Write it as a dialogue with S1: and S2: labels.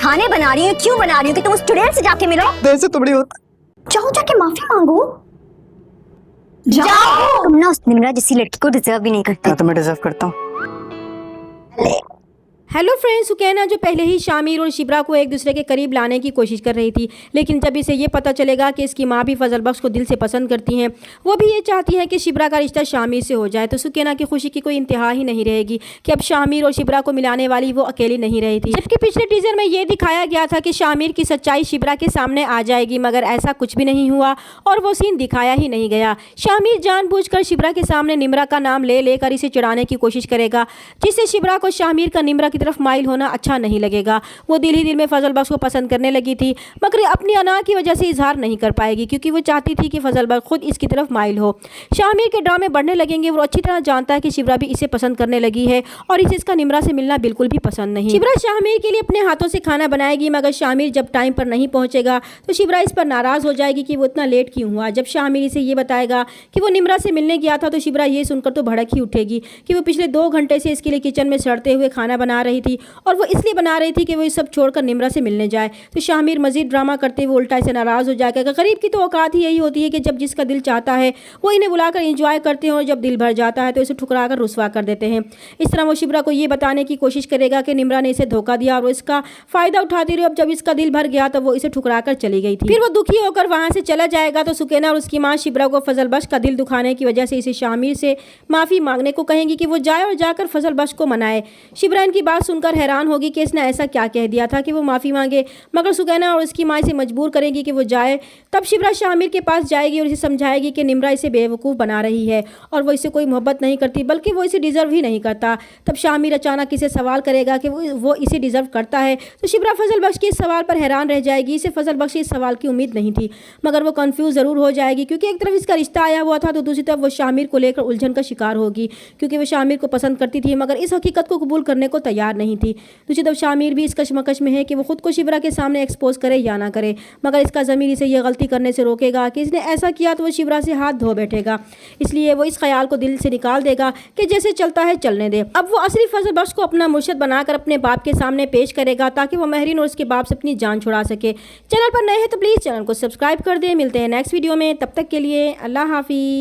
S1: बहाने बना रही हूँ, क्यों बना रही हूँ कि तुम उस चुड़ैल से जाके मिलो।
S2: देर से तुमड़ी होता।
S1: जाओ जाके माफी मांगो। जाओ। तुम ना उस निम्रा जैसी लड़की को डिजर्व भी नहीं करते।
S2: मैं तुम्हें डिजर्व करता हूँ।
S3: हेलो फ्रेंड्स, सुकैना जो पहले ही शामिर और शिब्रा को एक दूसरे के करीब लाने की कोशिश कर रही थी, लेकिन जब इसे ये पता चलेगा कि इसकी माँ भी फजल बख्श को दिल से पसंद करती हैं, वो भी ये चाहती है कि शिब्रा का रिश्ता शामिर से हो जाए, तो सुकैना की खुशी की कोई इंतहा ही नहीं रहेगी कि अब शामिर और शिब्रा को मिलाने वाली वो अकेली नहीं रही थी। जबकि पिछले टीजर में ये दिखाया गया था कि शामिर की सच्चाई शिब्रा के सामने आ जाएगी, मगर ऐसा कुछ भी नहीं हुआ और वो सीन दिखाया ही नहीं गया। शामिर जानबूझकर शिब्रा के सामने निम्रा का नाम ले लेकर इसे चिढ़ाने की कोशिश करेगा, जिससे शिब्रा को शामिर का निम्रा की तरफ माइल होना अच्छा नहीं लगेगा। वो दिल ही दिल में फजल बख्श को पसंद करने लगी थी, मगर अपनी अना की वजह से इजहार नहीं कर पाएगी, क्योंकि वो चाहती थी कि फजल बख्श खुद इसकी तरफ माइल हो। शामिर के ड्रामे बढ़ने लगेंगे। वो अच्छी तरह जानता है कि शिब्रा भी इसे पसंद करने लगी है और इसे इसका निम्रा से मिलना बिल्कुल भी पसंद नहीं। शिब्रा शामिर के लिए अपने हाथों से खाना बनाएगी, मगर शामिर जब टाइम पर नहीं पहुंचेगा तो शिब्रा इस पर नाराज हो जाएगी कि वो इतना लेट क्यों हुआ। जब शामिर इसे ये बताएगा कि वो निम्रा से मिलने गया था तो शिब्रा ये सुनकर तो भड़क ही उठेगी कि वो पिछले 2 घंटे से इसके लिए किचन में सड़ते हुए खाना बना रही थी और वो इसलिए बना रही थी कि वो ये सब छोड़कर निम्रा से मिलने जाए। तो शामिर मजीद ड्रामा करते हुए उल्टा से नाराज हो जाएगा। गरीब की तो औकात ही यही होती है कि जब जिसका दिल चाहता है वो इन्हें बुलाकर एंजॉय करते हैं और जब दिल भर जाता है तो इसे ठुकरा कर रुसवा कर देते हैं। इस तरह वो शिब्रा को ये बताने की कोशिश करेगा कि निम्रा ने इसे धोखा दिया और वो इसका फायदा उठाती रही। अब जब इसका दिल भर गया तो वो इसे ठुकरा कर चली गई थी। फिर वो दुखी होकर वहां से चला जाएगा तो सुकैना और उसकी माँ शिब्रा को फजल बख्श का दिल दुखाने की वजह से इसे शामिर से माफी मांगने को कहेंगी कि वो जाए और जाकर फजल बख्श को मनाए। शिब्रा इनकी बात सुनकर हैरान होगी कि इसने ऐसा क्या कह दिया था कि वो माफ़ी मांगे, मगर सुकैना और उसकी माँ इसे मजबूर करेंगी कि वो जाए। तब शिब्रा शामिर के पास जाएगी और इसे समझाएगी कि निम्रा इसे बेवकूफ़ बना रही है और वो इसे कोई मोहब्बत नहीं करती, बल्कि वो इसे डिज़र्व ही नहीं करता। तब शामिर अचानक इसे सवाल करेगा कि वो इसे डिज़र्व करता है, तो शिब्रा फजल बख्श के इस सवाल पर हैरान रह जाएगी। इसे फजल बख्श इस सवाल की उम्मीद नहीं थी, मगर वो कन्फ्यूज़ ज़रूर हो जाएगी, क्योंकि एक तरफ इसका रिश्ता आया हुआ था तो दूसरी तरफ वो शामिर को लेकर उलझन का शिकार होगी, क्योंकि वो शामिर को पसंद करती थी मगर इस हकीकत को कबूल करने को तैयार नहीं थी। दूसरी तरफ शामिर भी इस कशमकश में है कि वो खुद को शिब्रा के सामने एक्सपोज करे या ना करे, मगर इसका ज़मीर इसे यह गलती करने से रोकेगा कि इसने ऐसा किया तो वो शिब्रा से हाथ धो बैठेगा। इसलिए वो इस ख्याल को दिल से निकाल देगा कि जैसे चलता है चलने दे। अब वो असली फजल बख्श को अपना मुर्शिद बनाकर अपने बाप के सामने पेश करेगा ताकि वो महरीन और उसके बाप से अपनी जान छुड़ा सके। चैनल पर नए हैं तो प्लीज़ चैनल को सब्सक्राइब कर दें। मिलते हैं नेक्स्ट वीडियो में, तब तक के लिए अल्लाह हाफिज़।